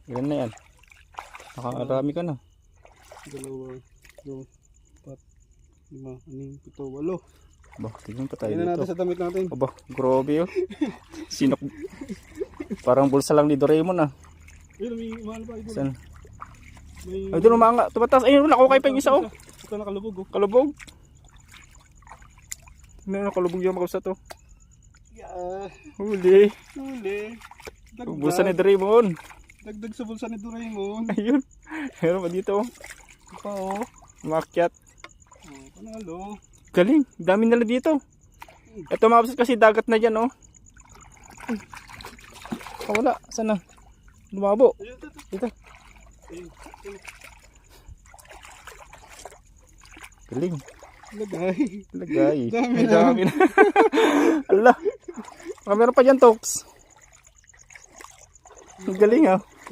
Ilan na yan? Nakarami ka na. 2, 2, 4, 5, 6, 7, 8. Bah, tignan pa tayo Tingnan natin dito. sa damit natin. Aba, grabe oh. Sinok. Parang bulsa lang ni Doraemon ah. Ayun, may mahal pa ito. Saan? May... Ay, doon umanga. Tumatas. Ayun, nakukay pa yung isa oh. Ito nakalubog oh. Kalubog. Meron nakalubog yung makapsa to. Yeah. Huli. Huli. Dagdag. Bulsa ni Doraemon. Dagdag sa bulsa ni Doraemon. Ayun. Meron pa dito oh. Ito pa oh. Umakyat. Oh, panalo. Galing. Dami nila dito. Ito makapsa kasi dagat na dyan oh. Oh, wala. Saan na? Lumabo. Ayun, ito. Dito. Ayun. Galing. Lagay. Lagay. Dami Ay, na. dami na. Ala. Baka meron pa dyan, Tops. Ang galing ah.